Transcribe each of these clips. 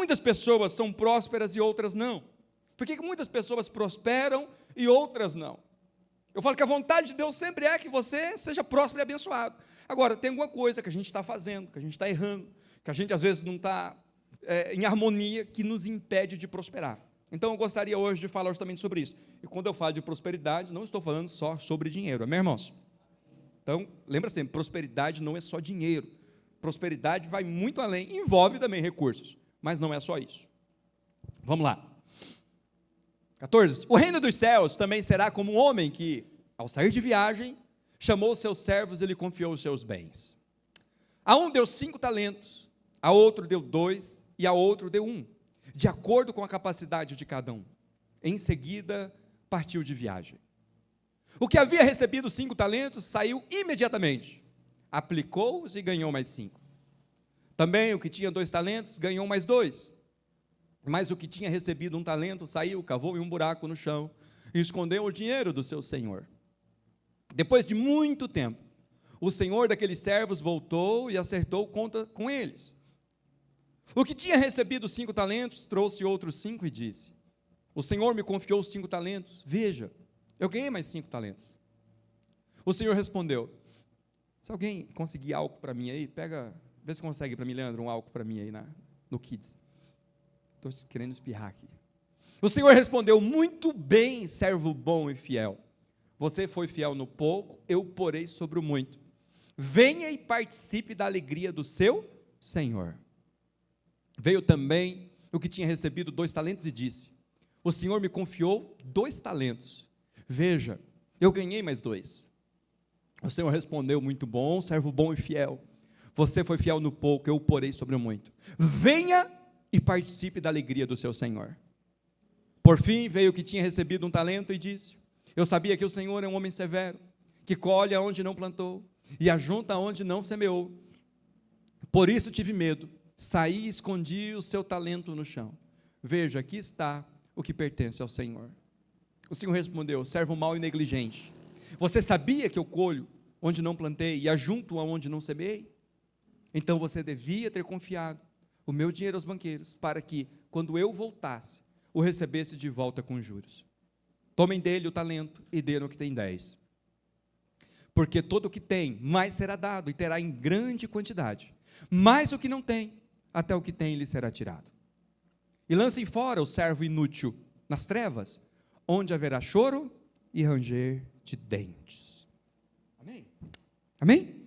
muitas pessoas são prósperas e outras não? Por que muitas pessoas prosperam e outras não? Eu falo que a vontade de Deus sempre é que você seja próspero e abençoado. Agora, tem alguma coisa que a gente está fazendo, que a gente está errando, que a gente às vezes não está em harmonia, que nos impede de prosperar. Então, eu gostaria hoje de falar justamente sobre isso. E quando eu falo de prosperidade, não estou falando só sobre dinheiro, amém, irmãos? Então, lembra sempre, prosperidade não é só dinheiro. Prosperidade vai muito além, envolve também recursos, mas não é só isso. Vamos lá. 14. O reino dos céus também será como um homem que, ao sair de viagem, chamou seus servos e lhe confiou os seus bens. A um deu 5 talentos, a outro deu 2 e a outro deu 1, de acordo com a capacidade de cada um. Em seguida, partiu de viagem. O que havia recebido 5 talentos saiu imediatamente, aplicou-os e ganhou mais 5. Também o que tinha 2 talentos ganhou mais 2. Mas o que tinha recebido 1 talento saiu, cavou em um buraco no chão e escondeu o dinheiro do seu senhor. Depois de muito tempo, o senhor daqueles servos voltou e acertou conta com eles. O que tinha recebido 5 talentos trouxe outros 5 e disse: o senhor me confiou 5 talentos, veja, eu ganhei mais 5 talentos. O senhor respondeu: se alguém conseguir álcool para mim aí, vê se consegue para mim, Leandro, um álcool para mim aí no Kids. Estou querendo espirrar aqui. O senhor respondeu: muito bem, servo bom e fiel. Você foi fiel no pouco, eu porei sobre o muito. Venha e participe da alegria do seu senhor. Veio também o que tinha recebido 2 talentos e disse: o senhor me confiou 2 talentos. Veja, eu ganhei mais 2. O senhor respondeu: muito bom, servo bom e fiel. Você foi fiel no pouco, eu porei sobre o muito. Venha e participe da alegria do seu senhor. Por fim, veio o que tinha recebido 1 talento e disse: eu sabia que o Senhor é um homem severo, que colhe aonde não plantou e ajunta aonde não semeou. Por isso tive medo, saí e escondi o seu talento no chão. Veja, aqui está o que pertence ao Senhor. O Senhor respondeu: servo mau e negligente, você sabia que eu colho onde não plantei e ajunto aonde não semeei? Então você devia ter confiado o meu dinheiro aos banqueiros, para que, quando eu voltasse, o recebesse de volta com juros. Tomem dele o talento e dê-lhe o que tem 10. Porque todo o que tem, mais será dado, e terá em grande quantidade. Mas o que não tem, até o que tem lhe será tirado. E lancem fora o servo inútil nas trevas, onde haverá choro e ranger de dentes. Amém? Amém?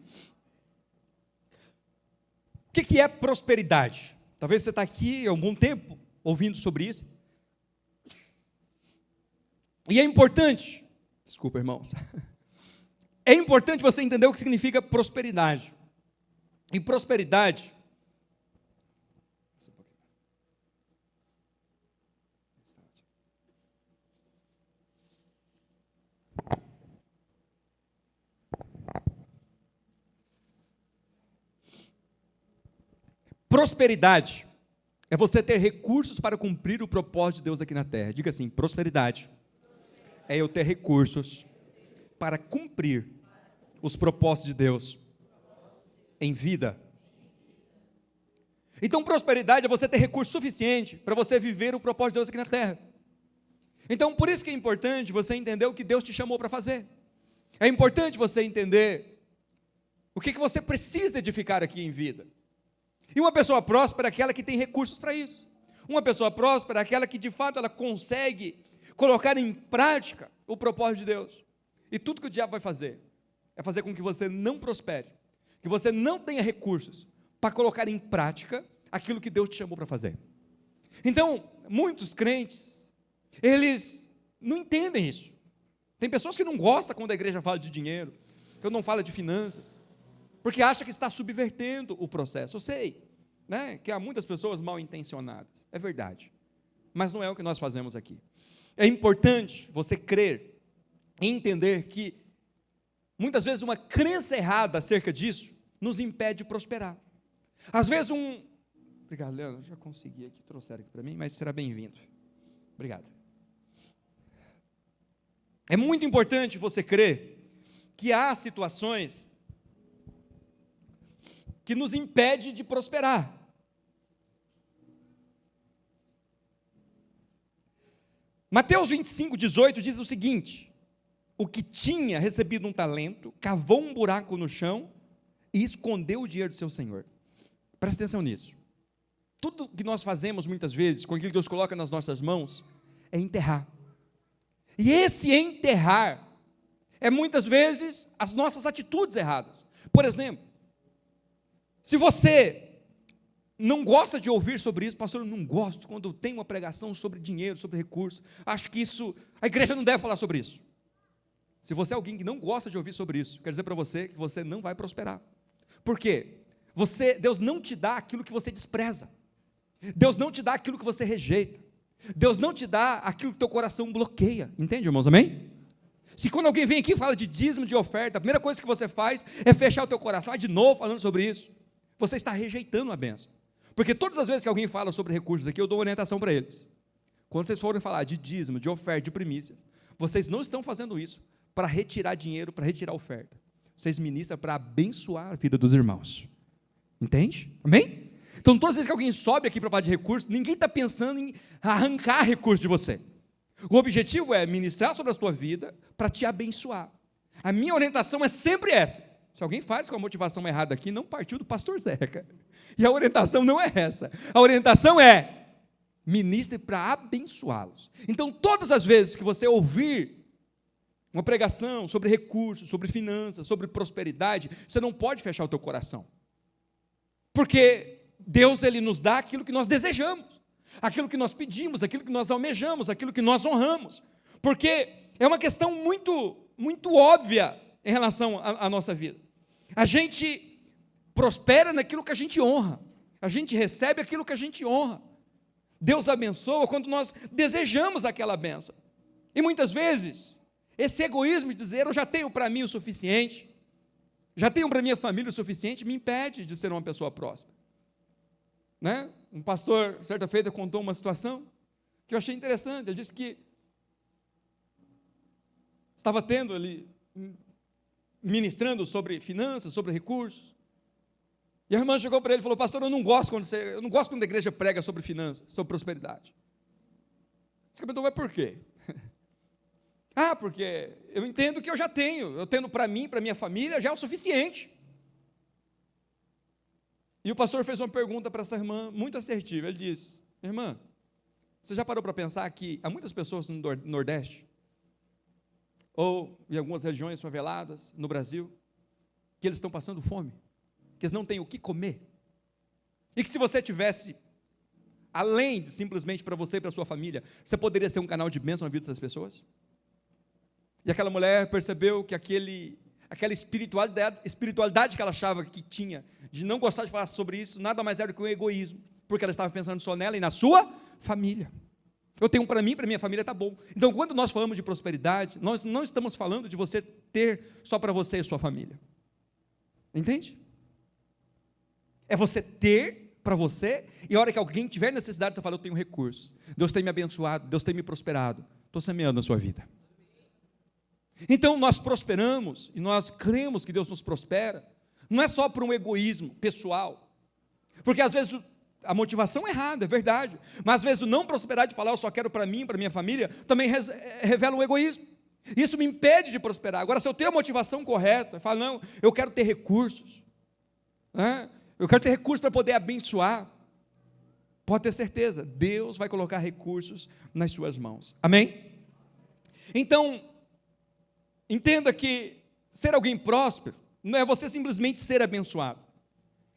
O que é prosperidade? Talvez você está aqui há algum tempo ouvindo sobre isso. E é importante, desculpa, irmãos, é importante você entender o que significa prosperidade. E prosperidade é você ter recursos para cumprir o propósito de Deus aqui na terra. Diga assim: prosperidade é eu ter recursos para cumprir os propósitos de Deus em vida. Então, prosperidade é você ter recurso suficiente para você viver o propósito de Deus aqui na terra. Então, por isso que é importante você entender o que Deus te chamou para fazer. É importante você entender o que você precisa edificar aqui em vida. E uma pessoa próspera é aquela que tem recursos para isso. Uma pessoa próspera é aquela que, de fato, ela consegue colocar em prática o propósito de Deus. E tudo que o diabo vai fazer é fazer com que você não prospere, que você não tenha recursos para colocar em prática aquilo que Deus te chamou para fazer. Então, muitos crentes, eles não entendem isso. Tem pessoas que não gostam quando a igreja fala de dinheiro, quando não fala de finanças, porque acha que está subvertendo o processo. Eu sei, né, que há muitas pessoas mal intencionadas, é verdade, mas não é o que nós fazemos aqui. É importante você crer e entender que muitas vezes uma crença errada acerca disso nos impede de prosperar. Às vezes Obrigado, Leandro, já consegui aqui, trouxeram aqui para mim, mas será bem-vindo. Obrigado. É muito importante você crer que há situações que nos impedem de prosperar. Mateus 25:18 diz o seguinte: o que tinha recebido um talento, cavou um buraco no chão e escondeu o dinheiro do seu senhor. Presta atenção nisso. Tudo que nós fazemos muitas vezes, com aquilo que Deus coloca nas nossas mãos, é enterrar. E esse enterrar é muitas vezes as nossas atitudes erradas. Por exemplo, se você não gosta de ouvir sobre isso, pastor, eu não gosto quando tem uma pregação sobre dinheiro, sobre recursos, acho que isso, a igreja não deve falar sobre isso. Se você é alguém que não gosta de ouvir sobre isso, quero dizer para você que você não vai prosperar. Por quê? Deus não te dá aquilo que você despreza. Deus não te dá aquilo que você rejeita. Deus não te dá aquilo que teu coração bloqueia. Entende, irmãos? Amém? Se quando alguém vem aqui e fala de dízimo, de oferta, a primeira coisa que você faz é fechar o teu coração. De novo falando sobre isso. Você está rejeitando a bênção. Porque todas as vezes que alguém fala sobre recursos aqui, eu dou orientação para eles. Quando vocês forem falar de dízimo, de oferta, de primícias, vocês não estão fazendo isso para retirar dinheiro, para retirar oferta. Vocês ministram para abençoar a vida dos irmãos. Entende? Amém? Então, todas as vezes que alguém sobe aqui para falar de recursos, ninguém está pensando em arrancar recursos de você. O objetivo é ministrar sobre a sua vida para te abençoar. A minha orientação é sempre essa. Se alguém faz com a motivação errada aqui, não partiu do pastor Zeca. E a orientação não é essa. A orientação é: ministre para abençoá-los. Então, todas as vezes que você ouvir uma pregação sobre recursos, sobre finanças, sobre prosperidade, você não pode fechar o teu coração. Porque Deus, Ele nos dá aquilo que nós desejamos, aquilo que nós pedimos, aquilo que nós almejamos, aquilo que nós honramos. Porque é uma questão muito óbvia em relação à nossa vida. A gente prospera naquilo que a gente honra. A gente recebe aquilo que a gente honra. Deus abençoa quando nós desejamos aquela bênção. E muitas vezes, esse egoísmo de dizer, eu já tenho para mim o suficiente, já tenho para minha família o suficiente, me impede de ser uma pessoa próspera. Né? Um pastor, certa feita, contou uma situação que eu achei interessante. Ele disse que estava tendo ali, ministrando sobre finanças, sobre recursos. E a irmã chegou para ele e falou: pastor, eu não gosto quando a igreja prega sobre finanças, sobre prosperidade. Você perguntou: mas por quê? Porque eu entendo que eu tendo para mim, para minha família, já é o suficiente. E o pastor fez uma pergunta para essa irmã, muito assertiva. Ele disse: irmã, você já parou para pensar que há muitas pessoas no Nordeste, ou em algumas regiões faveladas, no Brasil, que eles estão passando fome, que eles não têm o que comer, e que se você tivesse, além de simplesmente para você e para a sua família, você poderia ser um canal de bênção na vida dessas pessoas? E aquela mulher percebeu que aquela espiritualidade que ela achava que tinha, de não gostar de falar sobre isso, nada mais era do que um egoísmo, porque ela estava pensando só nela e na sua família. Eu tenho para mim, para minha família está bom. Então, quando nós falamos de prosperidade, nós não estamos falando de você ter só para você e sua família. Entende? É você ter para você, e a hora que alguém tiver necessidade, você fala: eu tenho recursos, Deus tem me abençoado, Deus tem me prosperado, estou semeando na sua vida. Então, nós prosperamos, e nós cremos que Deus nos prospera, não é só por um egoísmo pessoal, porque às vezes a motivação é errada, é verdade, mas às vezes o não prosperar de falar eu só quero para mim, para minha família, também revela um egoísmo. Isso me impede de prosperar. Agora, se eu tenho a motivação correta, eu falo: não, eu quero ter recursos, né? Eu quero ter recursos para poder abençoar, pode ter certeza, Deus vai colocar recursos nas suas mãos. Amém? Então, entenda que ser alguém próspero não é você simplesmente ser abençoado,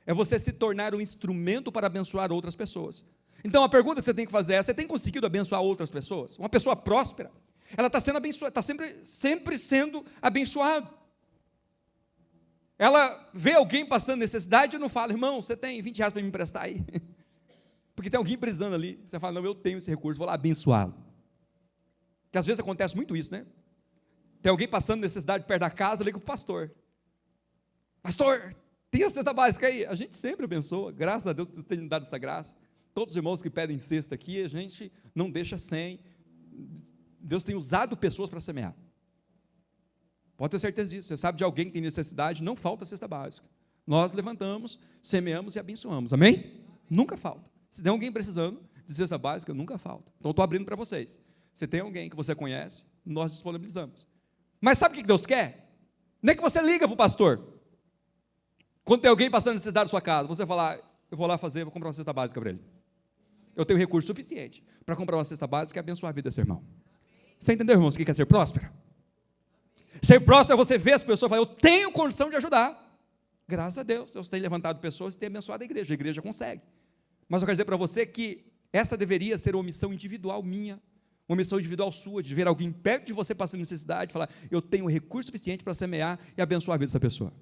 é você se tornar um instrumento para abençoar outras pessoas. Então a pergunta que você tem que fazer é: você tem conseguido abençoar outras pessoas? Uma pessoa próspera, ela está sendo abençoada, está sempre sendo abençoada. Ela vê alguém passando necessidade e não fala: irmão, você tem 20 reais para me emprestar aí? Porque tem alguém precisando ali. Você fala: não, eu tenho esse recurso, vou lá abençoá-lo. Porque às vezes acontece muito isso, né? Tem alguém passando necessidade perto da casa, liga para o pastor: pastor, tem a cesta básica aí? A gente sempre abençoa, graças a Deus que tem dado essa graça. Todos os irmãos que pedem cesta aqui, a gente não deixa sem. Deus tem usado pessoas para semear. Pode ter certeza disso. Você sabe de alguém que tem necessidade, não falta cesta básica. Nós levantamos, semeamos e abençoamos. Amém? Nunca falta. Se tem alguém precisando de cesta básica, nunca falta. Então, estou abrindo para vocês. Você tem alguém que você conhece, nós disponibilizamos. Mas sabe o que Deus quer? Nem que você liga para o pastor. Quando tem alguém passando necessidade na sua casa, você fala, eu vou lá fazer, vou comprar uma cesta básica para ele. Eu tenho recurso suficiente para comprar uma cesta básica e abençoar a vida desse irmão. Você entendeu, irmãos, o que é ser próspero? Ser próspero é você ver as pessoas e falar, eu tenho condição de ajudar. Graças a Deus, Deus tem levantado pessoas e tem abençoado a igreja consegue. Mas eu quero dizer para você que essa deveria ser uma missão individual minha, uma missão individual sua, de ver alguém perto de você passando necessidade, falar, eu tenho recurso suficiente para semear e abençoar a vida dessa pessoa.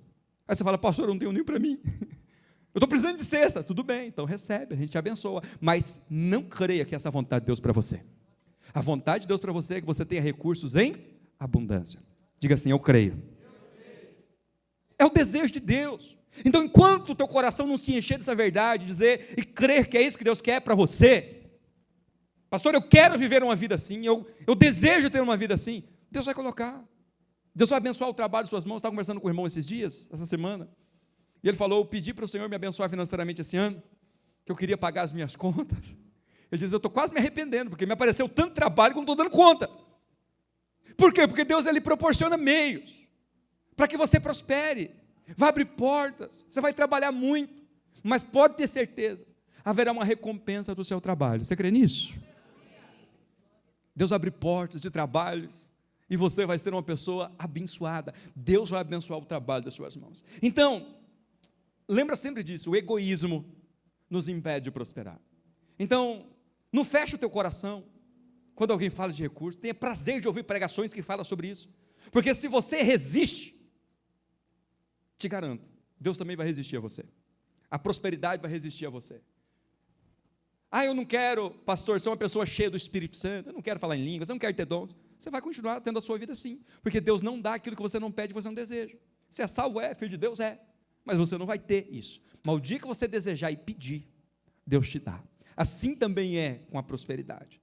Aí você fala, pastor, eu não tenho nem para mim. Eu estou precisando de cesta. Tudo bem, então recebe, a gente te abençoa. Mas não creia que essa é a vontade de Deus para você. A vontade de Deus para você é que você tenha recursos em abundância. Diga assim, eu creio. É o desejo de Deus. Então, enquanto o teu coração não se encher dessa verdade, dizer e crer que é isso que Deus quer para você, pastor, eu quero viver uma vida assim, eu desejo ter uma vida assim, Deus vai colocar. Deus vai abençoar o trabalho de suas mãos. Estava conversando com o irmão esses dias, essa semana, e ele falou, eu pedi para o Senhor me abençoar financeiramente esse ano, que eu queria pagar as minhas contas. Ele diz, eu estou quase me arrependendo, porque me apareceu tanto trabalho que eu não estou dando conta. Por quê? Porque Deus ele proporciona meios para que você prospere, vai abrir portas, você vai trabalhar muito, mas pode ter certeza, haverá uma recompensa do seu trabalho. Você crê nisso? Deus abre portas de trabalhos e você vai ser uma pessoa abençoada. Deus vai abençoar o trabalho das suas mãos. Então, lembra sempre disso, o egoísmo nos impede de prosperar. Então, não feche o teu coração quando alguém fala de recursos, tenha prazer de ouvir pregações que falam sobre isso, porque se você resiste, te garanto, Deus também vai resistir a você, a prosperidade vai resistir a você. Eu não quero, pastor, ser uma pessoa cheia do Espírito Santo, eu não quero falar em línguas, eu não quero ter dons. Você vai continuar tendo a sua vida assim, porque Deus não dá aquilo que você não pede, você não deseja. Se é salvo, filho de Deus, mas você não vai ter isso. Mas o dia que você desejar e pedir, Deus te dá. Assim também é com a prosperidade.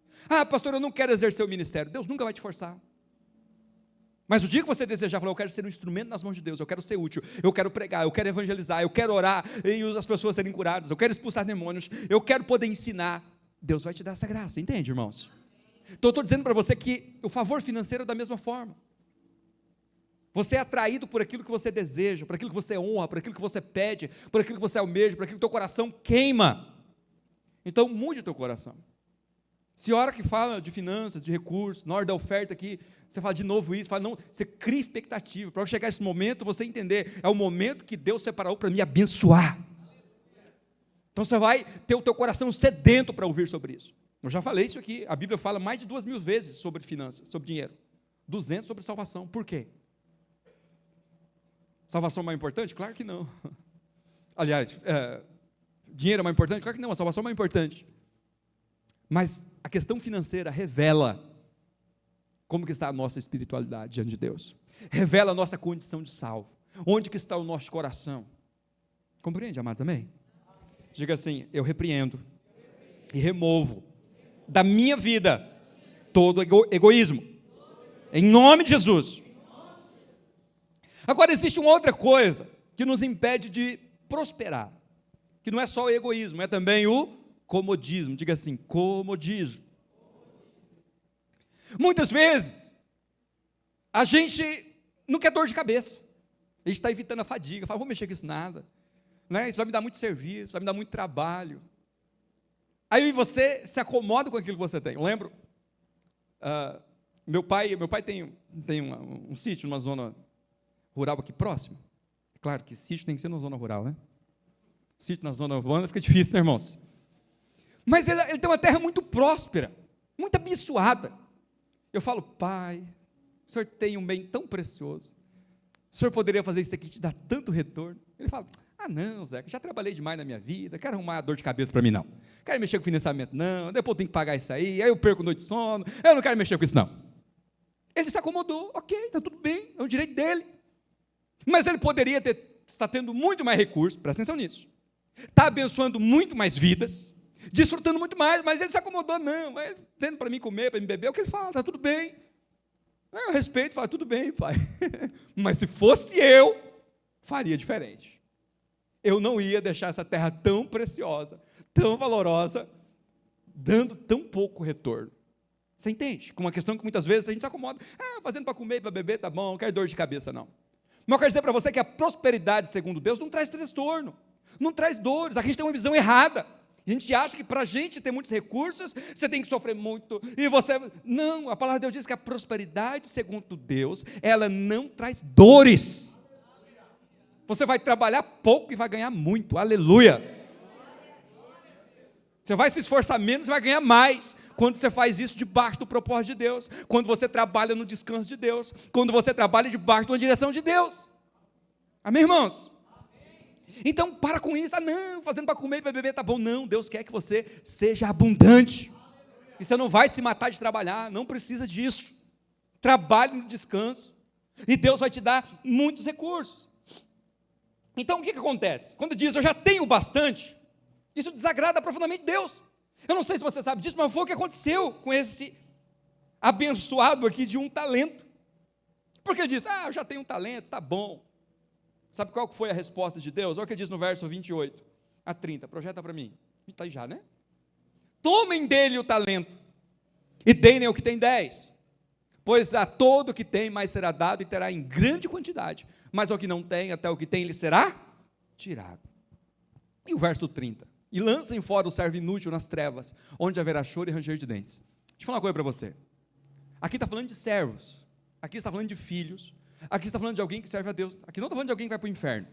Pastor, eu não quero exercer o ministério. Deus nunca vai te forçar. Mas o dia que você desejar, falar, eu quero ser um instrumento nas mãos de Deus, eu quero ser útil, eu quero pregar, eu quero evangelizar, eu quero orar e as pessoas serem curadas, eu quero expulsar demônios, eu quero poder ensinar, Deus vai te dar essa graça, entende, irmãos? Então eu estou dizendo para você que o favor financeiro é da mesma forma. Você é atraído por aquilo que você deseja, por aquilo que você honra, por aquilo que você pede, por aquilo que você almeja, por aquilo que o teu coração queima. Então mude o teu coração. Se a hora que fala de finanças, de recursos, na hora da oferta aqui, você fala de novo isso, fala, não, você cria expectativa, para chegar esse momento, você entender, é o momento que Deus separou para me abençoar. Então você vai ter o teu coração sedento para ouvir sobre isso. Eu já falei isso aqui, a Bíblia fala mais de 2.000 vezes sobre finanças, sobre dinheiro, 200 sobre salvação. Por quê? Salvação é mais importante? Claro que não. Aliás, dinheiro é mais importante? Claro que não, a salvação é mais importante. Mas a questão financeira revela como que está a nossa espiritualidade diante de Deus. Revela a nossa condição de salvo. Onde que está o nosso coração? Compreende, amados? Amém? Diga assim, eu repreendo e removo da minha vida todo egoísmo. Em nome de Jesus. Agora existe uma outra coisa que nos impede de prosperar. Que não é só o egoísmo, é também o comodismo. Diga assim, comodismo. Muitas vezes, a gente não quer dor de cabeça. A gente está evitando a fadiga. Fala, vou mexer com isso nada. Né? Isso vai me dar muito serviço, vai me dar muito trabalho. Aí você se acomoda com aquilo que você tem. Eu lembro, meu pai tem um sítio numa zona rural aqui próximo. Claro que sítio tem que ser na zona rural, né? Sítio na zona urbana fica difícil, né, irmãos? Mas ele tem uma terra muito próspera, muito abençoada. Eu falo, pai, o senhor tem um bem tão precioso, o senhor poderia fazer isso aqui, te dar tanto retorno? Ele fala, não, Zé, já trabalhei demais na minha vida, quero arrumar dor de cabeça para mim, não. Quero mexer com financiamento, não, depois eu tenho que pagar isso aí eu perco noite de sono, eu não quero mexer com isso, não. Ele se acomodou, ok, está tudo bem, é o direito dele. Mas ele poderia estar tendo muito mais recursos, presta atenção nisso, está abençoando muito mais vidas, desfrutando muito mais, mas ele se acomodou, não, tendo para mim comer, para mim beber, é o que ele fala, está tudo bem. Eu respeito, falo, tudo bem, pai. Mas se fosse eu, faria diferente. Eu não ia deixar essa terra tão preciosa, tão valorosa, dando tão pouco retorno. Você entende? Com uma questão que muitas vezes a gente se acomoda. Fazendo para comer e para beber, tá bom, não quero dor de cabeça, não. Mas eu quero dizer para você que a prosperidade, segundo Deus, não traz transtorno, não traz dores. A gente tem uma visão errada. A gente acha que para a gente ter muitos recursos, você tem que sofrer muito. E você. Não, a palavra de Deus diz que a prosperidade, segundo Deus, ela não traz dores. Você vai trabalhar pouco e vai ganhar muito. Aleluia. Você vai se esforçar menos e vai ganhar mais. Quando você faz isso debaixo do propósito de Deus, quando você trabalha no descanso de Deus, quando você trabalha debaixo de uma direção de Deus. Amém, irmãos? Amém. Então, para com isso. Não, fazendo para comer e para beber, tá bom. Não, Deus quer que você seja abundante. E você não vai se matar de trabalhar, não precisa disso. Trabalhe no descanso, e Deus vai te dar muitos recursos. Então, o que acontece? Quando diz, eu já tenho bastante, isso desagrada profundamente Deus. Eu não sei se você sabe disso, mas foi o que aconteceu com esse abençoado aqui de um talento. Porque ele diz, eu já tenho um talento, tá bom. Sabe qual foi a resposta de Deus? Olha o que ele diz no verso 28 a 30, projeta para mim. Está aí já, né? Tomem dele o talento, e deem-lhe o que tem 10. Pois a todo que tem mais será dado, e terá em grande quantidade. Mas ao que não tem, até o que tem lhe será tirado. E o verso 30. E lancem fora o servo inútil nas trevas, onde haverá choro e ranger de dentes. Deixa eu falar uma coisa para você. Aqui está falando de servos, aqui está falando de filhos, aqui está falando de alguém que serve a Deus, aqui não está falando de alguém que vai para o inferno.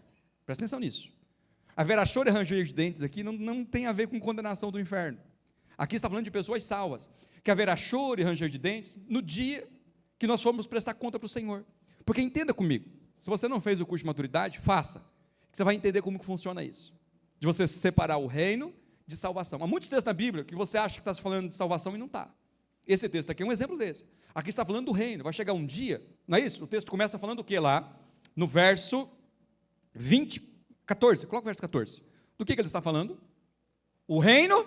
Presta atenção nisso. Haverá choro e ranger de dentes aqui não tem a ver com condenação do inferno. Aqui está falando de pessoas salvas, que haverá choro e ranger de dentes no dia que nós formos prestar conta para o Senhor. Porque entenda comigo, se você não fez o curso de maturidade, faça, que você vai entender como que funciona isso. De você separar o reino de salvação. Há muitos textos na Bíblia que você acha que está falando de salvação e não está. Esse texto aqui é um exemplo desse. Aqui está falando do reino. Vai chegar um dia, não é isso? O texto começa falando o que lá? No verso 14. Coloca o verso 14. Do que ele está falando? O reino.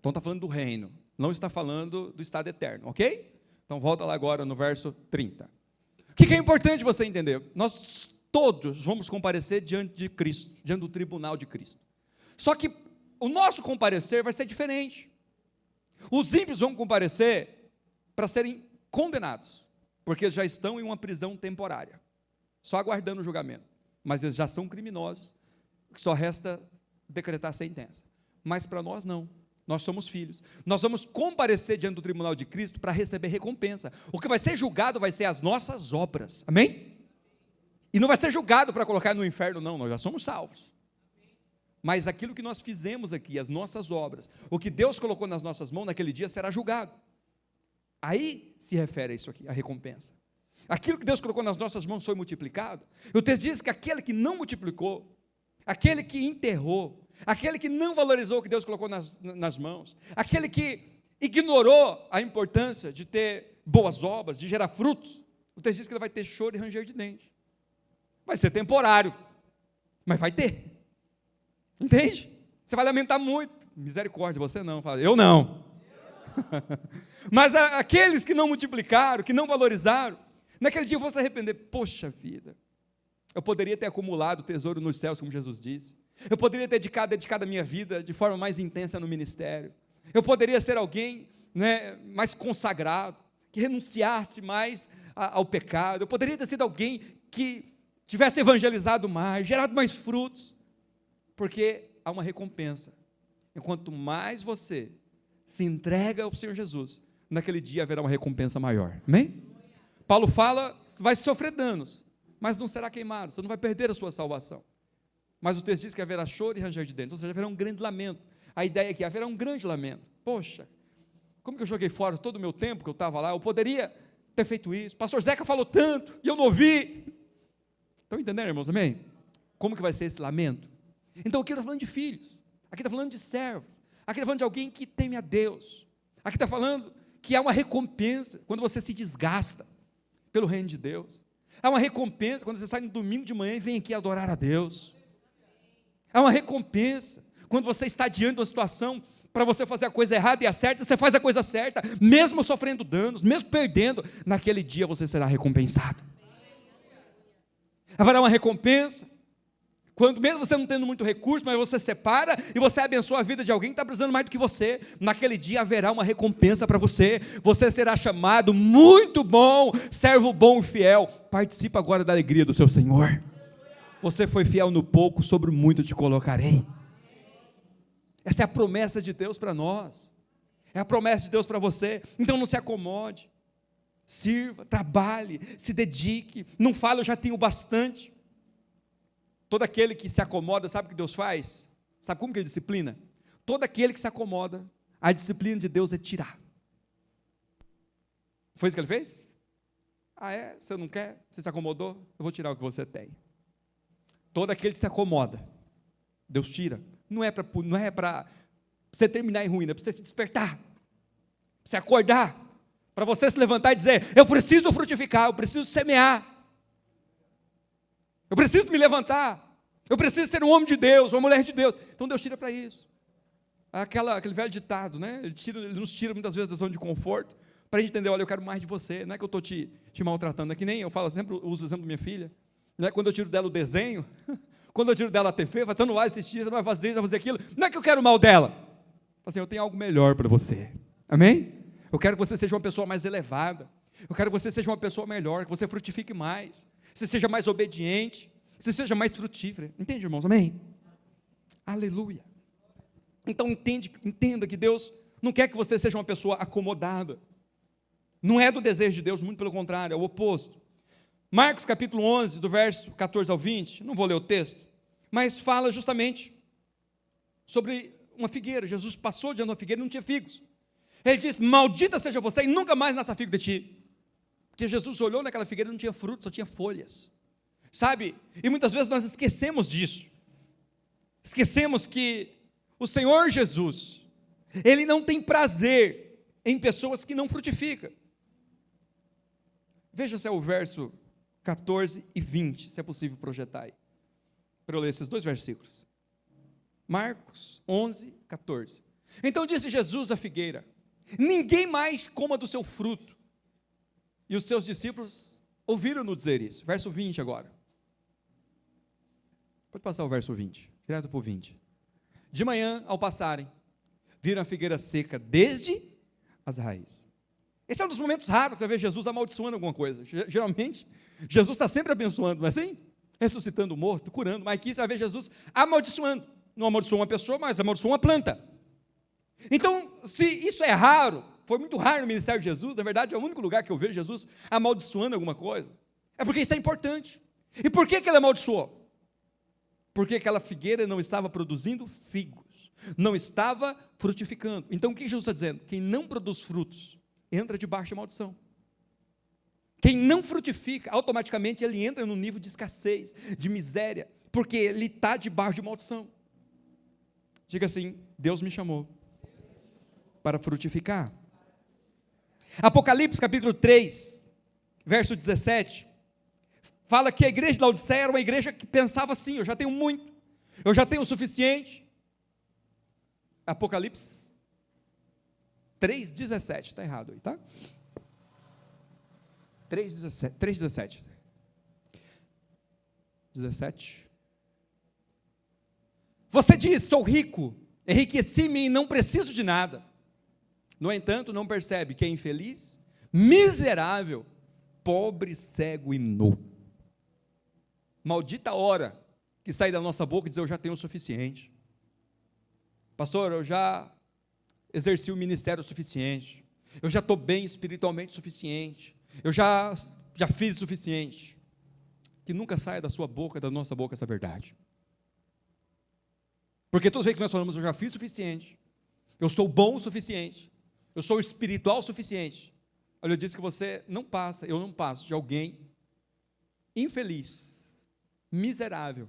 Então está falando do reino. Não está falando do estado eterno, ok? Então volta lá agora no verso 30. O que é importante você entender? Nós todos vamos comparecer diante de Cristo, diante do tribunal de Cristo. Só que o nosso comparecer vai ser diferente. Os ímpios vão comparecer para serem condenados, porque eles já estão em uma prisão temporária, só aguardando o julgamento. Mas eles já são criminosos, só resta decretar a sentença. Mas para nós não. Nós somos filhos. Nós vamos comparecer diante do tribunal de Cristo para receber recompensa. O que vai ser julgado vai ser as nossas obras. Amém? E não vai ser julgado para colocar no inferno, não, nós já somos salvos. Mas aquilo que nós fizemos aqui, as nossas obras, o que Deus colocou nas nossas mãos naquele dia será julgado. Aí se refere a isso aqui, a recompensa. Aquilo que Deus colocou nas nossas mãos foi multiplicado. O texto diz que aquele que não multiplicou, aquele que enterrou, aquele que não valorizou o que Deus colocou nas mãos, aquele que ignorou a importância de ter boas obras, de gerar frutos, o texto diz que ele vai ter choro e ranger de dentes. Vai ser temporário, mas vai ter. Entende? Você vai lamentar muito. Misericórdia, você não. Fala, eu não. Mas aqueles que não multiplicaram, que não valorizaram, naquele dia vão se arrepender. Poxa vida, eu poderia ter acumulado tesouro nos céus, como Jesus disse. Eu poderia ter dedicado a minha vida de forma mais intensa no ministério. Eu poderia ser alguém, né, mais consagrado, que renunciasse mais ao pecado. Eu poderia ter sido alguém que tivesse evangelizado mais, gerado mais frutos, porque há uma recompensa. E quanto mais você se entrega ao Senhor Jesus, naquele dia haverá uma recompensa maior. Amém? Paulo fala, vai sofrer danos, mas não será queimado, você não vai perder a sua salvação. Mas o texto diz que haverá choro e ranger de dentes, ou seja, haverá um grande lamento. A ideia é que haverá um grande lamento. Poxa, como que eu joguei fora todo o meu tempo que eu estava lá? Eu poderia ter feito isso. O pastor Zeca falou tanto e eu não ouvi. Estão entendendo, irmãos? Amém? Como que vai ser esse lamento? Então aqui está falando de filhos, aqui está falando de servos, aqui está falando de alguém que teme a Deus, aqui está falando que há uma recompensa quando você se desgasta pelo reino de Deus. Há uma recompensa quando você sai no domingo de manhã e vem aqui adorar a Deus. Há uma recompensa quando você está diante de uma situação para você fazer a coisa errada e a certa, você faz a coisa certa, mesmo sofrendo danos, mesmo perdendo, naquele dia você será recompensado. Haverá uma recompensa Quando mesmo você não tendo muito recurso, mas você separa e você abençoa a vida de alguém que está precisando mais do que você, naquele dia haverá uma recompensa para você. Você será chamado muito bom, servo bom e fiel. Participa agora da alegria do seu Senhor. Você foi fiel no pouco, sobre o muito te colocarei. Essa é a promessa de Deus para nós. É a promessa de Deus para você. Então não se acomode. Sirva, trabalhe, se dedique. Não fale, eu já tenho bastante. Todo aquele que se acomoda, sabe o que Deus faz? Sabe como que ele disciplina? Todo aquele que se acomoda, a disciplina de Deus é tirar. Foi isso que ele fez? Ah, é? Você não quer? Você se acomodou? Eu vou tirar o que você tem. Todo aquele que se acomoda, Deus tira. Não é para você terminar em ruína, é para você se despertar, para você acordar, para você se levantar e dizer: eu preciso frutificar, eu preciso semear. Eu preciso me levantar, eu preciso ser um homem de Deus, uma mulher de Deus. Então Deus tira para isso. Aquele velho ditado, né? Ele nos tira muitas vezes da zona de conforto, para a gente entender: olha, eu quero mais de você. Não é que eu estou te maltratando, é que nem eu falo, sempre uso o exemplo da minha filha, né? Quando eu tiro dela o desenho, quando eu tiro dela a TV, você não vai assistir, você não vai fazer isso, vai fazer aquilo. Não é que eu quero o mal dela, assim, eu tenho algo melhor para você, amém? Eu quero que você seja uma pessoa mais elevada, eu quero que você seja uma pessoa melhor, que você frutifique mais, você seja mais obediente, você seja mais frutífera. Entende, irmãos? Amém? Aleluia. Então entenda que Deus não quer que você seja uma pessoa acomodada. Não é do desejo de Deus, muito pelo contrário, é o oposto. Marcos capítulo 11, do verso 14 ao 20, não vou ler o texto, mas fala justamente sobre uma figueira. Jesus passou diante de uma figueira e não tinha figos. Ele disse: maldita seja você e nunca mais nasça figo de ti. Porque Jesus olhou naquela figueira e não tinha fruto, só tinha folhas. Sabe? E muitas vezes nós esquecemos disso. Esquecemos que o Senhor Jesus, Ele não tem prazer em pessoas que não frutificam. Veja se é o verso 14 e 20, se é possível projetar aí, para eu ler esses dois versículos. Marcos 11, 14. Então disse Jesus à figueira: ninguém mais coma do seu fruto. E os seus discípulos ouviram-no dizer isso. Verso 20 agora. Pode passar o verso 20, direto para o 20. De manhã, ao passarem, viram a figueira seca desde as raízes. Esse é um dos momentos raros que você vê Jesus amaldiçoando alguma coisa. Geralmente, Jesus está sempre abençoando, não é assim? Ressuscitando o morto, curando. Mas aqui você vai ver Jesus amaldiçoando. Não amaldiçoou uma pessoa, mas amaldiçoou uma planta. Então, se isso é raro, foi muito raro no ministério de Jesus, na verdade é o único lugar que eu vejo Jesus amaldiçoando alguma coisa, é porque isso é importante. E por que ele amaldiçoou? Porque aquela figueira não estava produzindo figos, não estava frutificando. Então o que Jesus está dizendo? Quem não produz frutos, entra debaixo de maldição. Quem não frutifica, automaticamente ele entra num nível de escassez, de miséria, porque ele está debaixo de maldição. Diga assim: Deus me chamou para frutificar. Apocalipse capítulo 3, verso 17, fala que a igreja de Laodiceia era uma igreja que pensava assim: eu já tenho muito, eu já tenho o suficiente. Apocalipse 3,17, está errado aí, tá? 3,17. 17. Você diz: sou rico, enriqueci-me e não preciso de nada. No entanto, não percebe que é infeliz, miserável, pobre, cego e nu. Maldita hora que sai da nossa boca e diz: eu já tenho o suficiente. Pastor, eu já exerci o ministério o suficiente. Eu já estou bem espiritualmente o suficiente. Eu já fiz o suficiente. Que nunca saia da sua boca, da nossa boca, essa verdade. Porque todas as vezes que nós falamos: eu já fiz o suficiente, eu sou bom o suficiente, eu sou espiritual o suficiente, olha, eu disse que você não passa, eu não passo de alguém infeliz, miserável,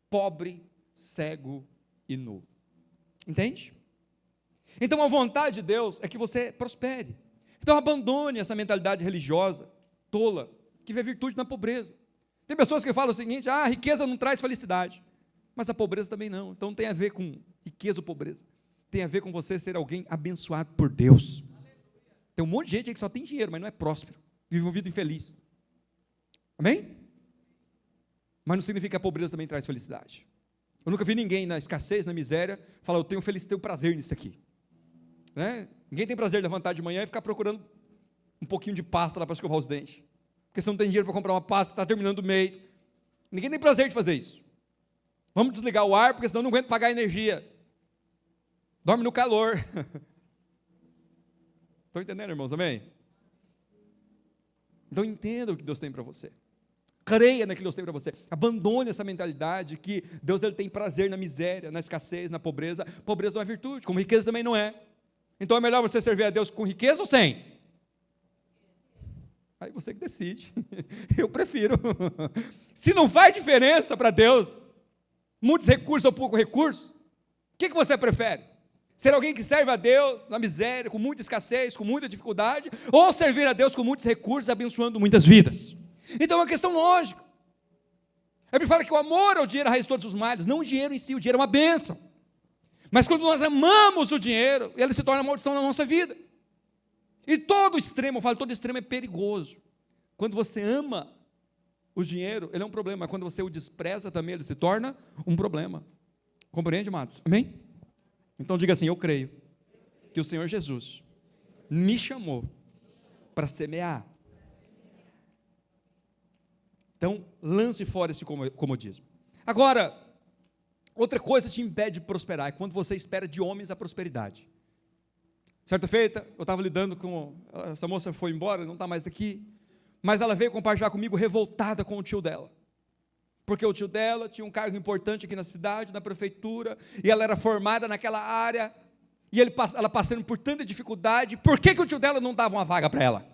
pobre, cego e nu. Entende? Então a vontade de Deus é que você prospere. Então abandone essa mentalidade religiosa, tola, que vê virtude na pobreza. Tem pessoas que falam o seguinte: a riqueza não traz felicidade, mas a pobreza também não. Então não tem a ver com riqueza ou pobreza, tem a ver com você ser alguém abençoado por Deus. Tem um monte de gente aí que só tem dinheiro, mas não é próspero, vive uma vida infeliz. Amém? Mas não significa que a pobreza também traz felicidade. Eu nunca vi ninguém na escassez, na miséria, falar, eu tenho prazer nisso aqui. Né? Ninguém tem prazer de levantar de manhã e ficar procurando um pouquinho de pasta lá para escovar os dentes. Porque você não tem dinheiro para comprar uma pasta, está terminando o mês. Ninguém tem prazer de fazer isso. Vamos desligar o ar, porque senão eu não aguento pagar a energia. Dorme no calor. Estão entendendo, irmãos? Amém? Então entenda o que Deus tem para você. Creia naquilo que Deus tem para você. Abandone essa mentalidade que Deus ele tem prazer na miséria, na escassez, na pobreza. Pobreza não é virtude, como riqueza também não é. Então é melhor você servir a Deus com riqueza ou sem? Aí você que decide. Eu prefiro. Se não faz diferença para Deus, muitos recursos ou pouco recurso, o que você prefere? Ser alguém que serve a Deus na miséria, com muita escassez, com muita dificuldade, ou servir a Deus com muitos recursos, abençoando muitas vidas? Então é uma questão lógica. A Bíblia fala que o amor ao dinheiro é a raiz de todos os males, não o dinheiro em si, o dinheiro é uma bênção. Mas quando nós amamos o dinheiro, ele se torna maldição na nossa vida. E todo extremo, eu falo, todo extremo é perigoso. Quando você ama o dinheiro, ele é um problema, mas quando você o despreza também, ele se torna um problema. Compreende, amados? Amém? Então diga assim, eu creio que o Senhor Jesus me chamou para semear. Então, lance fora esse comodismo. Agora, outra coisa te impede de prosperar, é quando você espera de homens a prosperidade. Certa feita, eu estava lidando com, essa moça foi embora, não está mais aqui, mas ela veio compartilhar comigo revoltada com o tio dela. Porque o tio dela tinha um cargo importante aqui na cidade, na prefeitura, e ela era formada naquela área, e ela passando por tanta dificuldade, por que o tio dela não dava uma vaga para ela?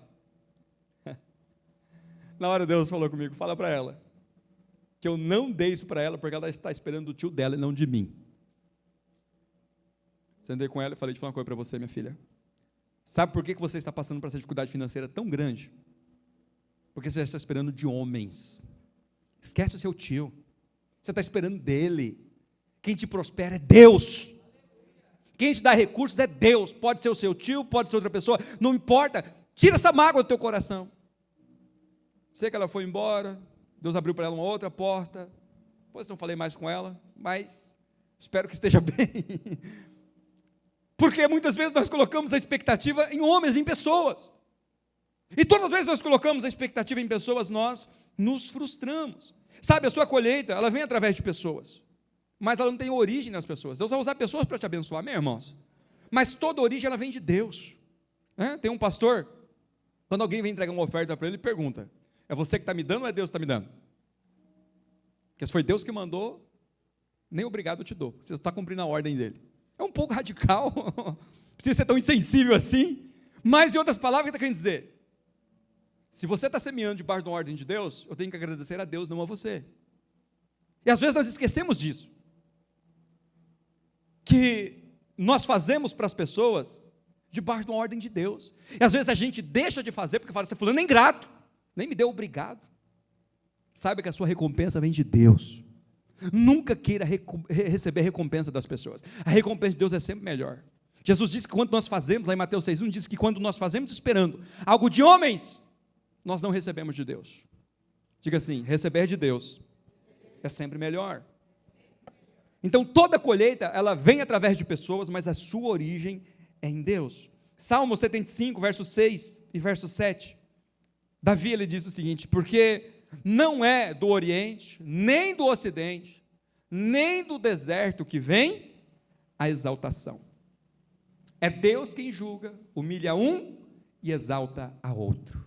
Na hora Deus falou comigo, fala para ela, que eu não dei isso para ela, porque ela está esperando do tio dela e não de mim. Sentei com ela e falei, deixa eu falar uma coisa para você, minha filha. Sabe por que você está passando por essa dificuldade financeira tão grande? Porque você está esperando de homens. Esquece o seu tio. Você está esperando dele. Quem te prospera é Deus. Quem te dá recursos é Deus. Pode ser o seu tio, pode ser outra pessoa, não importa. Tira essa mágoa do teu coração. Sei que ela foi embora, Deus abriu para ela uma outra porta. Depois não falei mais com ela, mas espero que esteja bem. Porque muitas vezes nós colocamos a expectativa em homens, em pessoas. E todas as vezes que nós colocamos a expectativa em pessoas, nós nos frustramos. Sabe, a sua colheita, ela vem através de pessoas, mas ela não tem origem nas pessoas. Deus vai usar pessoas para te abençoar, meus irmãos. Mas toda origem, ela vem de Deus. Tem um pastor, quando alguém vem entregar uma oferta para ele, pergunta, é você que está me dando ou é Deus que está me dando? Porque se foi Deus que mandou, nem obrigado eu te dou, você está cumprindo a ordem dele. É um pouco radical, precisa ser tão insensível assim, mas em outras palavras, o que está querendo dizer? Se você está semeando debaixo de uma ordem de Deus, eu tenho que agradecer a Deus, não a você. E às vezes nós esquecemos disso, que nós fazemos para as pessoas debaixo de uma ordem de Deus, e às vezes a gente deixa de fazer, porque fala, você fulano é ingrato, nem me deu obrigado. Saiba que a sua recompensa vem de Deus. Nunca queira receber recompensa das pessoas. A recompensa de Deus é sempre melhor. Jesus disse que quando nós fazemos, lá em Mateus 6,1, diz que quando nós fazemos esperando algo de homens, nós não recebemos de Deus. Diga assim, receber de Deus é sempre melhor. Então toda colheita, ela vem através de pessoas, mas a sua origem é em Deus. Salmo 75, verso 6 e verso 7. Davi, ele diz o seguinte, porque não é do Oriente, nem do Ocidente, nem do deserto que vem a exaltação. É Deus quem julga, humilha um e exalta a outro.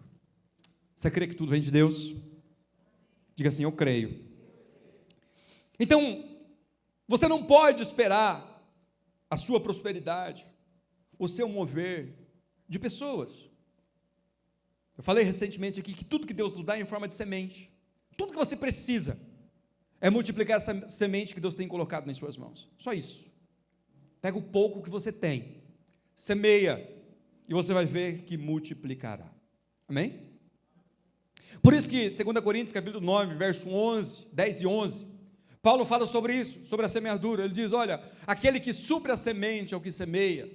Você crê que tudo vem de Deus? Diga assim, eu creio. Então, você não pode esperar a sua prosperidade, o seu mover de pessoas. Eu falei recentemente aqui que tudo que Deus nos dá é em forma de semente. Tudo que você precisa é multiplicar essa semente que Deus tem colocado nas suas mãos. Só isso. Pega o pouco que você tem, semeia, e você vai ver que multiplicará. Amém? Por isso que 2 Coríntios capítulo 9, verso 11, 10 e 11, Paulo fala sobre isso, sobre a semeadura. Ele diz, olha, aquele que supre a semente ao que semeia,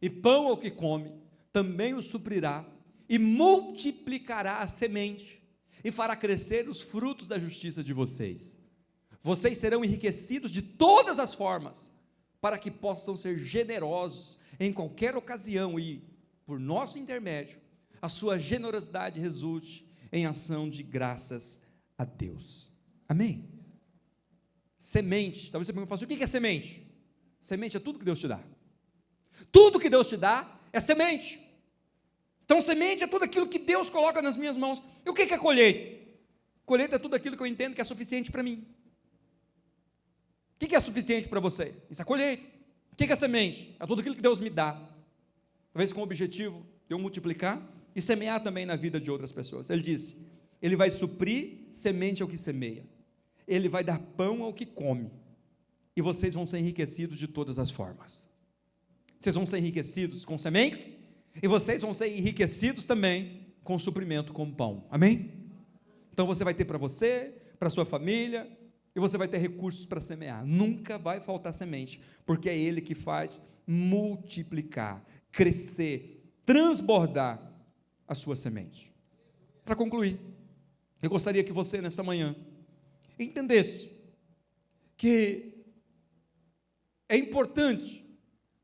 e pão ao que come, também o suprirá, e multiplicará a semente, e fará crescer os frutos da justiça de vocês. vocês serão enriquecidos de todas as formas, para que possam ser generosos em qualquer ocasião e, por nosso intermédio, a sua generosidade resulte em ação de graças a Deus. Amém? Semente. Talvez você pergunte, pastor, o que é semente? Semente é tudo que Deus te dá. Tudo que Deus te dá é semente. Então, semente é tudo aquilo que Deus coloca nas minhas mãos. E o que é colheita? Colheita é tudo aquilo que eu entendo que é suficiente para mim. O que é suficiente para você? Isso é colheita. O que é semente? É tudo aquilo que Deus me dá. Talvez com o objetivo de eu multiplicar e semear também na vida de outras pessoas. Ele disse, ele vai suprir semente ao que semeia. Ele vai dar pão ao que come. E vocês vão ser enriquecidos de todas as formas. Vocês vão ser enriquecidos com sementes e vocês vão ser enriquecidos também com suprimento com pão. Amém? Então você vai ter para você, para sua família, e você vai ter recursos para semear. Nunca vai faltar semente, porque é Ele que faz multiplicar, crescer, transbordar a sua semente. Para concluir, eu gostaria que você, nesta manhã, entendesse que é importante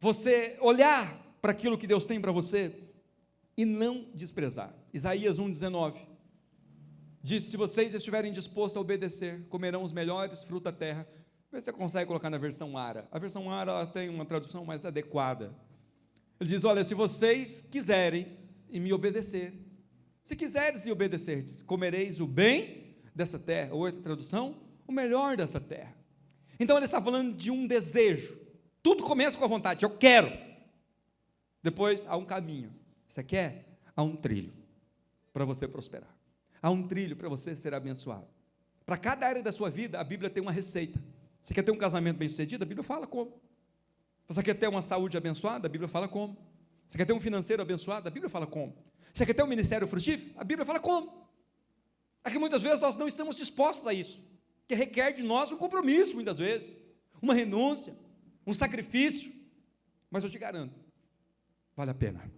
você olhar para aquilo que Deus tem para você e não desprezar. Isaías 1,19 diz, se vocês estiverem dispostos a obedecer, comerão os melhores frutos da terra. Vê se você consegue colocar na versão ARA. A versão ARA ela tem uma tradução mais adequada. Ele diz, olha, se vocês quiserem e me obedecer, se quiseres e obedecerdes, comereis o bem dessa terra. Ou outra tradução, o melhor dessa terra. Então ele está falando de um desejo. Tudo começa com a vontade, eu quero. Depois há um caminho. Você quer? Há um trilho para você prosperar. Há um trilho para você ser abençoado. Para cada área da sua vida, a Bíblia tem uma receita. Você quer ter um casamento bem sucedido? A Bíblia fala como. Você quer ter uma saúde abençoada? A Bíblia fala como. Você quer ter um financeiro abençoado? A Bíblia fala como. Você quer ter um ministério frutífero? A Bíblia fala como. É que muitas vezes nós não estamos dispostos a isso, que requer de nós um compromisso, muitas vezes, uma renúncia, um sacrifício, mas eu te garanto, vale a pena.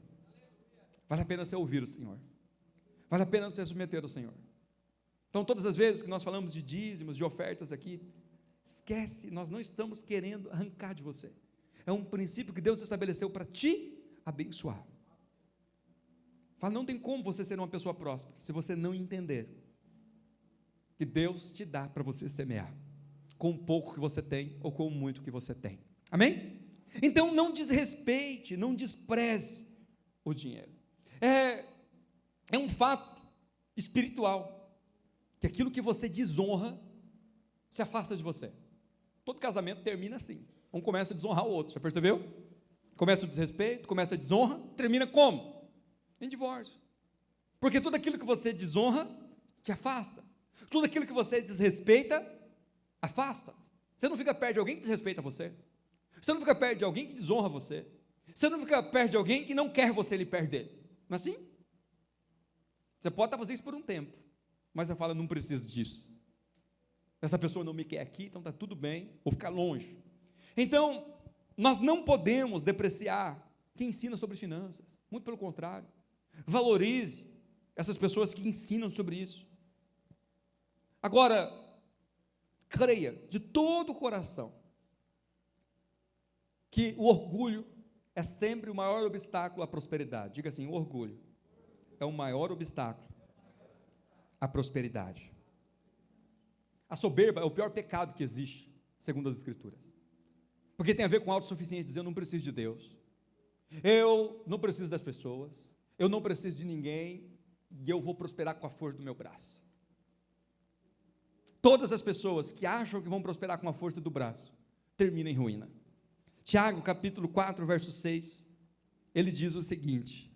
Vale a pena você ouvir o Senhor. Vale a pena você submeter ao Senhor. Então, todas as vezes que nós falamos de dízimos, de ofertas aqui, esquece, nós não estamos querendo arrancar de você. É um princípio que Deus estabeleceu para te abençoar. Fala, não tem como você ser uma pessoa próspera, se você não entender que Deus te dá para você semear, com o pouco que você tem, ou com o muito que você tem. Amém? Então, não desrespeite, não despreze o dinheiro. É um fato espiritual, que aquilo que você desonra, se afasta de você. Todo casamento termina assim, um começa a desonrar o outro, já percebeu? Começa o desrespeito, começa a desonra, termina como? Em divórcio. Porque tudo aquilo que você desonra, te afasta. Tudo aquilo que você desrespeita, afasta. Você não fica perto de alguém que desrespeita você. Você não fica perto de alguém que desonra você. Você não fica perto de alguém que não quer você ali perto dele. Não é assim? Você pode estar fazendo isso por um tempo, mas você fala, não preciso disso. Essa pessoa não me quer aqui, então está tudo bem, vou ficar longe. Então, nós não podemos depreciar quem ensina sobre finanças. Muito pelo contrário. Valorize essas pessoas que ensinam sobre isso. Agora, creia de todo o coração que o orgulho é sempre o maior obstáculo à prosperidade. Diga assim, o orgulho é o maior obstáculo à prosperidade. A soberba é o pior pecado que existe, segundo as Escrituras. Porque tem a ver com autossuficiência, dizer eu não preciso de Deus, eu não preciso das pessoas, eu não preciso de ninguém, e eu vou prosperar com a força do meu braço. Todas as pessoas que acham que vão prosperar com a força do braço, terminam em ruína. Tiago, capítulo 4, verso 6, ele diz o seguinte: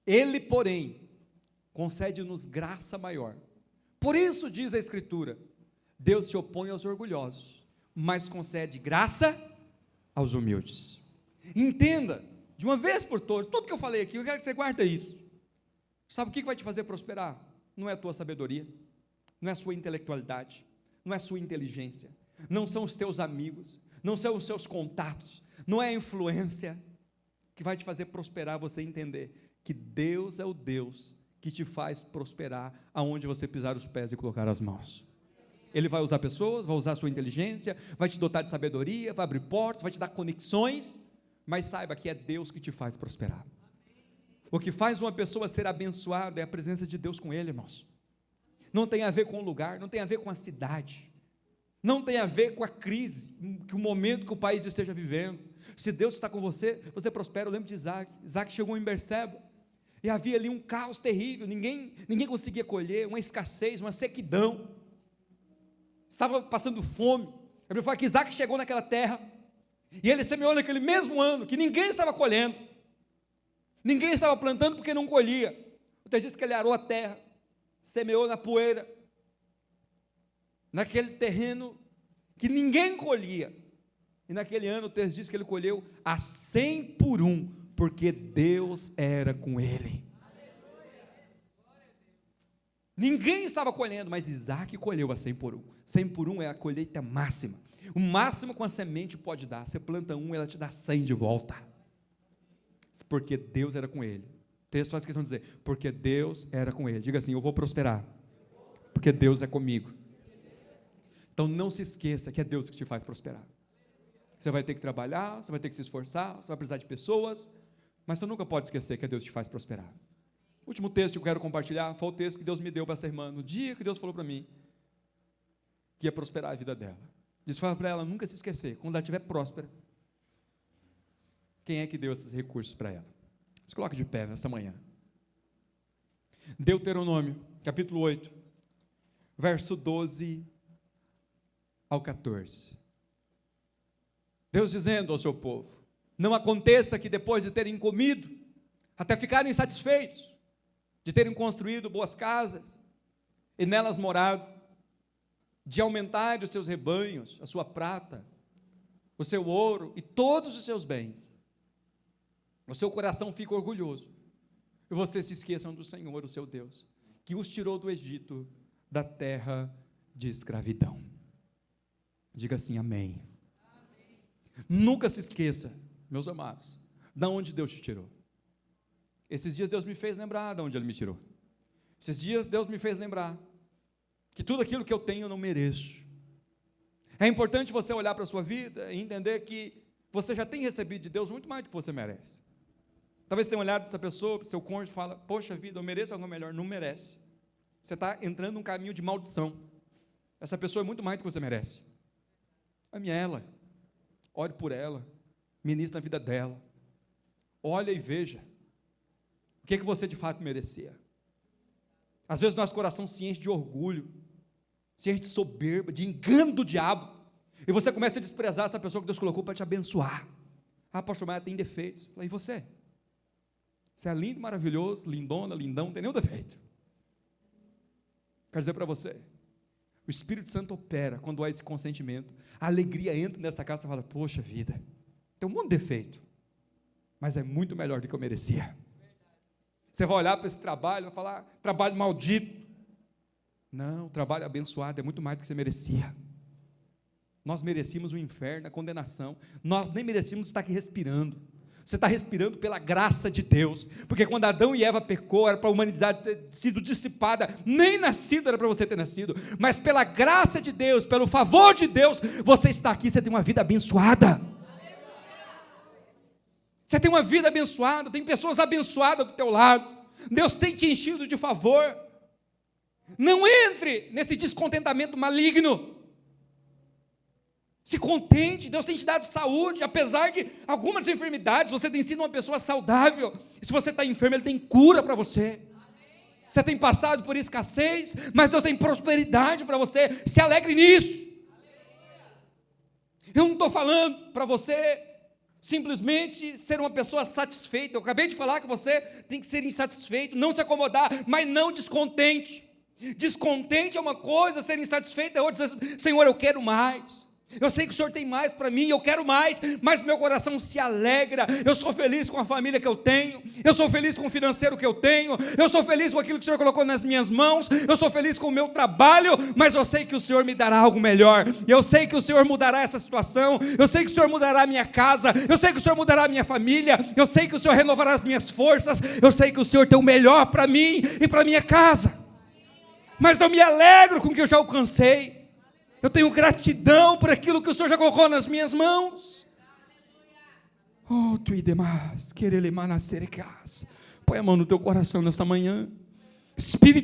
Ele, porém, concede-nos graça maior. Por isso, diz a Escritura, Deus se opõe aos orgulhosos, mas concede graça aos humildes. Entenda, de uma vez por todas, tudo que eu falei aqui, eu quero que você guarde isso. Sabe o que vai te fazer prosperar? Não é a tua sabedoria, não é a sua intelectualidade, não é a sua inteligência, não são os teus amigos, não são os seus contatos, não é a influência que vai te fazer prosperar, você entender que Deus é o Deus que te faz prosperar aonde você pisar os pés e colocar as mãos. Ele vai usar pessoas, vai usar a sua inteligência, vai te dotar de sabedoria, vai abrir portas, vai te dar conexões, mas saiba que é Deus que te faz prosperar. O que faz uma pessoa ser abençoada é a presença de Deus com ele, irmãos. Não tem a ver com o lugar, não tem a ver com a cidade, não tem a ver com a crise, com o momento que o país esteja vivendo. Se Deus está com você, você prospera. Eu lembro de Isaac. Isaac chegou em Berseba, e havia ali um caos terrível, ninguém conseguia colher, uma escassez, uma sequidão, estava passando fome. A Bíblia fala que Isaac chegou naquela terra, e ele semeou naquele mesmo ano, que ninguém estava colhendo, ninguém estava plantando porque não colhia. O texto diz que ele arou a terra, semeou na poeira, naquele terreno que ninguém colhia, e naquele ano o texto diz que ele colheu a 100 por 1, porque Deus era com ele. Ninguém estava colhendo, mas Isaac colheu a 100 por 1. 100 por 1 é a colheita máxima. O máximo que uma semente pode dar. Você planta 1, ela te dá 100 de volta. Porque Deus era com ele. O texto faz questão de dizer, porque Deus era com ele. Diga assim, eu vou prosperar, porque Deus é comigo. Então não se esqueça que é Deus que te faz prosperar. Você vai ter que trabalhar, você vai ter que se esforçar, você vai precisar de pessoas, mas você nunca pode esquecer que é Deus que te faz prosperar. O último texto que eu quero compartilhar foi o texto que Deus me deu para essa irmã, no dia que Deus falou para mim que ia prosperar a vida dela. Disse para ela nunca se esquecer, quando ela estiver próspera, quem é que deu esses recursos para ela. Se coloque de pé nessa manhã. Deuteronômio, capítulo 8, verso 12 ao 14. Deus dizendo ao seu povo, não aconteça que depois de terem comido, até ficarem satisfeitos, de terem construído boas casas, e nelas morado, de aumentar os seus rebanhos, a sua prata, o seu ouro e todos os seus bens, o seu coração fica orgulhoso, e vocês se esqueçam do Senhor, o seu Deus, que os tirou do Egito, da terra de escravidão. Diga assim, amém. Amém. Nunca se esqueça, meus amados, de onde Deus te tirou. Esses dias Deus me fez lembrar de onde Ele me tirou. Esses dias Deus me fez lembrar que tudo aquilo que eu tenho eu não mereço. É importante você olhar para a sua vida e entender que você já tem recebido de Deus muito mais do que você merece. Talvez você tenha olhado para essa pessoa, para o seu cônjuge e fala, poxa vida, eu mereço algo melhor. Não merece. Você está entrando num caminho de maldição. Essa pessoa é muito mais do que você merece. Ame ela, ore por ela, ministre na vida dela, olha e veja o que você de fato merecia. Às vezes nosso coração se enche de orgulho, se enche de soberba, de engano do diabo, e você começa a desprezar essa pessoa que Deus colocou para te abençoar. Ah, pastor, mas ela tem defeitos. E você? Você é lindo, maravilhoso, lindona, lindão, não tem nenhum defeito. Quero dizer para você, o Espírito Santo opera quando há esse consentimento, a alegria entra nessa casa e fala, poxa vida, tem um monte de defeito, mas é muito melhor do que eu merecia. Você vai olhar para esse trabalho e vai falar, trabalho maldito. Não, trabalho abençoado é muito mais do que você merecia. Nós merecíamos o inferno, a condenação, nós nem merecíamos estar aqui respirando. Você está respirando pela graça de Deus, porque quando Adão e Eva pecou, era para a humanidade ter sido dissipada, nem nascido era para você ter nascido, mas pela graça de Deus, pelo favor de Deus, você está aqui, você tem uma vida abençoada. Você tem uma vida abençoada, tem pessoas abençoadas do teu lado, Deus tem te enchido de favor. Não entre nesse descontentamento maligno. Se contente, Deus tem te dado saúde, apesar de algumas enfermidades, você tem sido uma pessoa saudável. E se você está enfermo, Ele tem cura para você. Você tem passado por escassez, mas Deus tem prosperidade para você. Se alegre nisso. Eu não estou falando para você simplesmente ser uma pessoa satisfeita. Eu acabei de falar que você tem que ser insatisfeito, não se acomodar, mas não descontente. Descontente é uma coisa, ser insatisfeito é outra. Senhor, eu quero mais. Eu sei que o Senhor tem mais para mim, eu quero mais, mas meu coração se alegra. Eu sou feliz com a família que eu tenho, eu sou feliz com o financeiro que eu tenho, eu sou feliz com aquilo que o Senhor colocou nas minhas mãos, eu sou feliz com o meu trabalho, mas eu sei que o Senhor me dará algo melhor. Eu sei que o Senhor mudará essa situação, eu sei que o Senhor mudará a minha casa, eu sei que o Senhor mudará a minha família, eu sei que o Senhor renovará as minhas forças, eu sei que o Senhor tem o melhor para mim e para minha casa. Mas eu me alegro com o que eu já alcancei. Eu tenho gratidão por aquilo que o Senhor já colocou nas minhas mãos. Oh, tu e demais, querer lhe manacerecas. Põe a mão no teu coração nesta manhã. Espírito